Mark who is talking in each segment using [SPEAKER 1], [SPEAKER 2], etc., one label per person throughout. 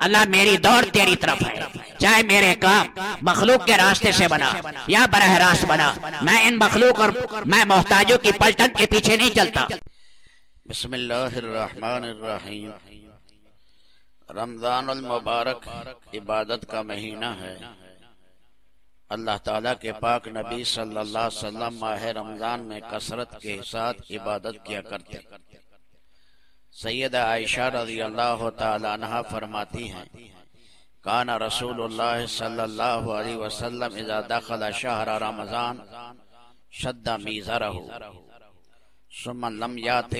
[SPEAKER 1] اللہ میری دوڑ تیری طرف ہے، چاہے میرے کام مخلوق کے راستے سے بنا یا براہ راست بنا، میں ان مخلوق اور میں محتاجوں کی پلٹن کے پیچھے نہیں چلتا۔
[SPEAKER 2] بسم اللہ الرحمن الرحیم۔ رمضان المبارک عبادت کا مہینہ ہے۔ اللہ تعالیٰ کے پاک نبی صلی اللہ علیہ وسلم ماہ رمضان میں کثرت کے ساتھ عبادت کیا کرتے۔ سیدہ عائشہ رضی اللہ تعالی عنہ فرماتی ہیں، کان رسول اللہ صلی اللہ علیہ وسلم اذا دخل شہر رمضان شد میزرہ ثم لم یات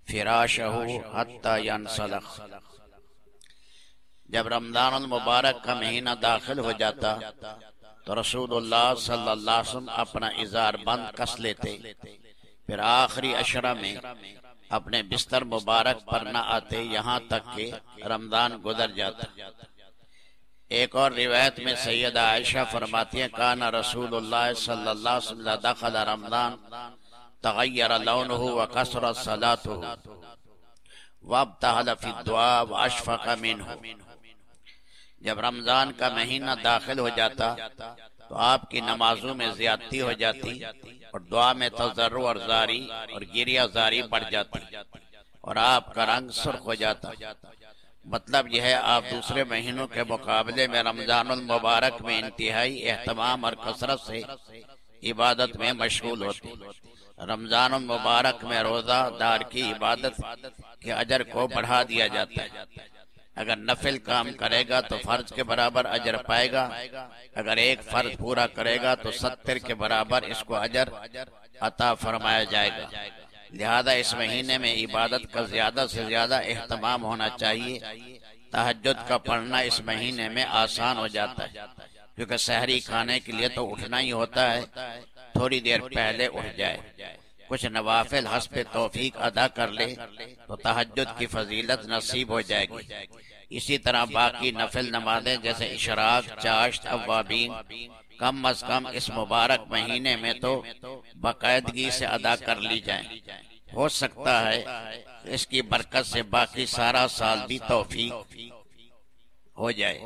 [SPEAKER 2] فراشہ حتی ینسلخ۔ جب رمضان المبارک کا مہینہ داخل ہو جاتا تو رسول اللہ صلی اللہ علیہ وسلم اپنا ازار بند کس لیتے، پھر آخری عشرہ میں اپنے بستر مبارک پر نہ آتے یہاں تک کہ رمضان گزر جاتا۔ ایک اور روایت میں سیدہ عائشہ فرماتی ہیں، کان رسول اللہ صلی اللہ علیہ وسلم دخل رمضان تغیر لونہ وکثرت صلاتہ وابتہل فی الدعاء واشفق منہ۔ جب رمضان کا مہینہ داخل ہو جاتا تو آپ کی نمازوں میں زیادتی ہو جاتی اور دعا میں تضرع اور زاری اور گریہ زاری بڑھ جاتی اور آپ کا رنگ سرخ ہو جاتا۔ مطلب یہ ہے آپ دوسرے مہینوں کے مقابلے میں رمضان المبارک میں انتہائی اہتمام اور کثرت سے عبادت میں مشغول ہوتے۔ رمضان المبارک میں روزہ دار کی عبادت کے اجر کو بڑھا دیا جاتا ہے۔ اگر نفل کام کرے گا تو فرض کے برابر اجر پائے گا، اگر ایک فرض پورا کرے گا تو 70 کے برابر اس کو اجر عطا فرمایا جائے گا۔ لہذا اس مہینے میں عبادت کا زیادہ سے زیادہ اہتمام ہونا چاہیے۔ تہجد کا پڑھنا اس مہینے میں آسان ہو جاتا ہے، کیونکہ سحری کھانے کے لیے تو اٹھنا ہی ہوتا ہے، تھوڑی دیر پہلے اٹھ جائے، کچھ نوافل حسب توفیق ادا کر لے تو تہجد کی فضیلت نصیب ہو جائے گی۔ اسی طرح باقی نفل نمازیں جیسے اشراق، چاشت، اوابین کم از کم اس مبارک مہینے میں تو باقاعدگی سے ادا کر لی جائیں۔ ہو سکتا ہے اس کی برکت سے باقی سارا سال بھی توفیق ہو جائے۔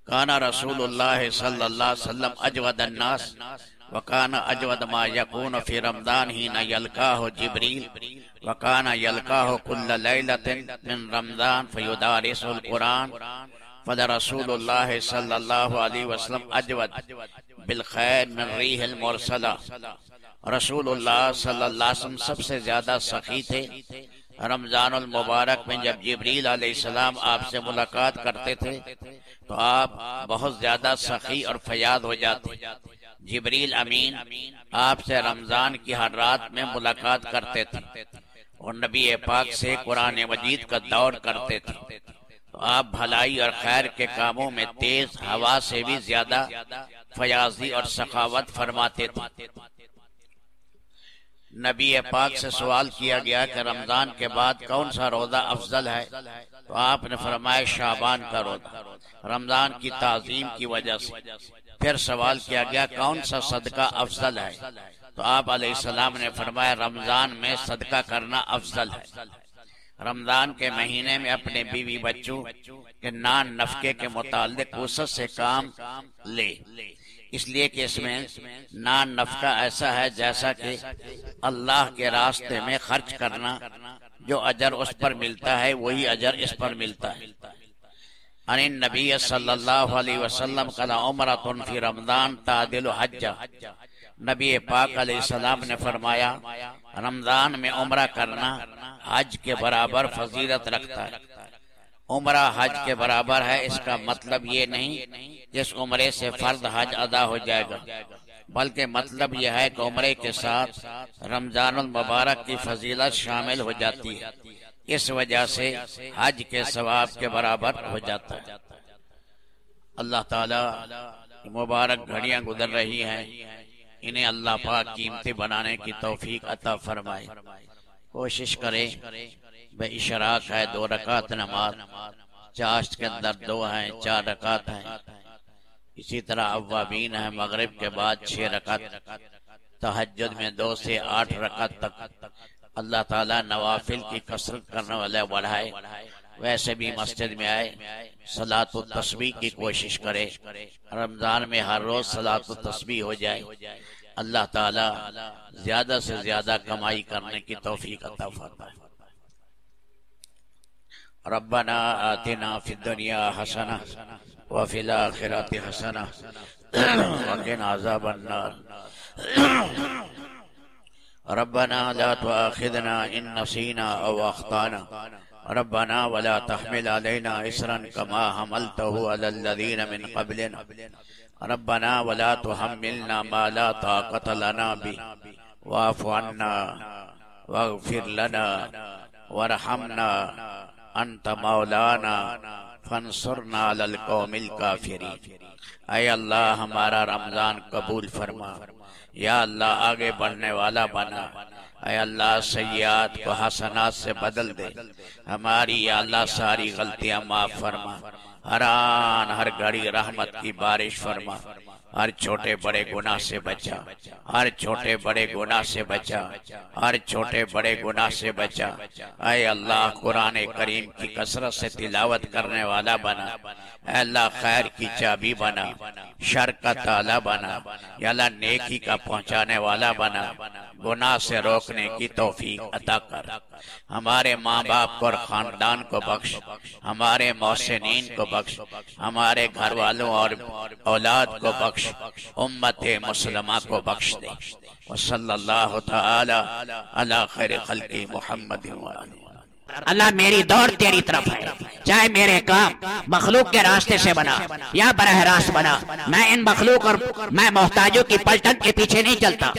[SPEAKER 2] کان رسول اللہ صلی اللہ علیہ وسلم اجود الناس وکان اجود ما یکون فی رمضان حین یلقاہ جبریل وکان یلقاہ کل لیلۃ من رمضان فیدارس القرآن فلرسول اللہ صلی اللہ علیہ وسلم اجود بالخیر من ریح المرسلہ۔ رسول اللہ صلی اللہ علیہ وسلم سب سے زیادہ سخی تھے۔ رمضان المبارک میں جب جبریل علیہ السلام آپ سے ملاقات کرتے تھے تو آپ بہت زیادہ سخی اور فیاض ہو جاتے۔ جبریل امین آپ سے رمضان کی ہر رات میں ملاقات کرتے تھے اور نبی پاک سے قرآن مجید کا دور کرتے تھے، تو آپ بھلائی اور خیر کے کاموں میں تیز ہوا سے بھی زیادہ فیاضی اور سخاوت فرماتے تھے۔ نبی پاک سے سوال کیا گیا کہ رمضان کے بعد کون سا روزہ افضل ہے، تو آپ نے فرمایا شعبان کا روزہ، رمضان کی تعظیم کی وجہ سے۔ پھر سوال کیا گیا کون سا صدقہ افضل ہے، تو آپ علیہ السلام نے فرمایا رمضان میں صدقہ کرنا افضل ہے۔ رمضان کے مہینے میں اپنے بیوی بچوں کے نان نفقے کے متعلق وسعت سے کام لے، اس لیے کہ اس میں نان نفقہ ایسا ہے جیسا کہ اللہ کے راستے میں خرچ کرنا، جو اجر اس پر ملتا ہے وہی اجر اس پر ملتا ہے۔ ان النبی صلی اللہ علیہ وسلم قال عمرۃ فی رمضان تعدل حجہ۔ نبی پاک علیہ السلام نے فرمایا رمضان میں عمرہ کرنا حج کے برابر فضیلت رکھتا ہے۔ عمرہ حج کے برابر ہے، اس کا مطلب یہ نہیں جس عمرے سے فرض حج ادا ہو جائے گا، بلکہ مطلب یہ ہے کہ عمرے کے ساتھ رمضان المبارک کی فضیلت شامل ہو جاتی ہے، اس وجہ سے حج کے ثواب کے برابر ہو جاتا ہے۔ اللہ تعالیٰ مبارک گھڑیاں گزر رہی ہیں، انہیں اللہ پاک قیمتی بنانے کی توفیق عطا فرمائے۔ کوشش کرے بے اشراق ہے 2 رکعت نماز، چاشت کے اندر 2 ہیں 4 رکعت ہیں، اسی طرح اوابین ہے مغرب کے بعد 6 رکعت، تہجد میں 2 سے 8 رکعت تک اللہ تعالیٰ نوافل کی کثرت کرنے والے بڑھائے. ویسے بھی مسجد میں آئے صلاۃ التسبیح کی کوشش کرے. رمضان میں ہر روز صلاۃ التسبیح ہو جائے. اللہ تعالیٰ زیادہ سے زیادہ کمائی کرنے کی توفیق عطا فرمائے. ربنا آتنا فی الدنیا حسنہ وفی الآخرۃ حسنہ وقنا عذاب النار. ربنا لا تؤاخذنا ان نسینا او اخطانا. ربنا ولا تحمل علينا إصرا كما حملته على الذين من قبلنا. ربنا ولا تحملنا ما لا طاقة لنا به واعف عنا واغفر لنا وارحمنا أنت مولانا فانصرنا على القوم الكافرين. اے اللہ ہمارا رمضان قبول فرما. یا اللہ آگے بڑھنے والا بنا. اے اللہ سیئات کو حسنات سے بدل دے. ہماری یا اللہ ساری غلطیاں معاف فرما. ہر آن ہر گھڑی رحمت کی بارش فرما. ہر چھوٹے بڑے گناہ سے بچا. ہر چھوٹے بڑے گناہ سے بچا. ہر چھوٹے بڑے گناہ سے بچا. اے اللہ قرآن کریم کی کثرت سے تلاوت کرنے والا بنا. اے اللہ خیر کی چابی بنا. شر کا تالا بنا. یا اللہ نیکی کا پہنچانے والا بنا. گناہ سے روکنے کی توفیق عطا کر. ہمارے ماں باپ کو اور خاندان کو بخش. ہمارے محسنین کو بخش. ہمارے گھر والوں اور اولاد کو بخش. امت مسلمہ کو بخش دے. وصلی اللہ تعالی علی خیر خلق محمد وآلہ.
[SPEAKER 1] اللہ میری دوڑ تیری طرف ہے. چاہے میرے کام مخلوق کے راستے سے بنا یا براہ راست بنا، میں ان مخلوق اور میں محتاجوں کی پلٹن کے پیچھے نہیں چلتا.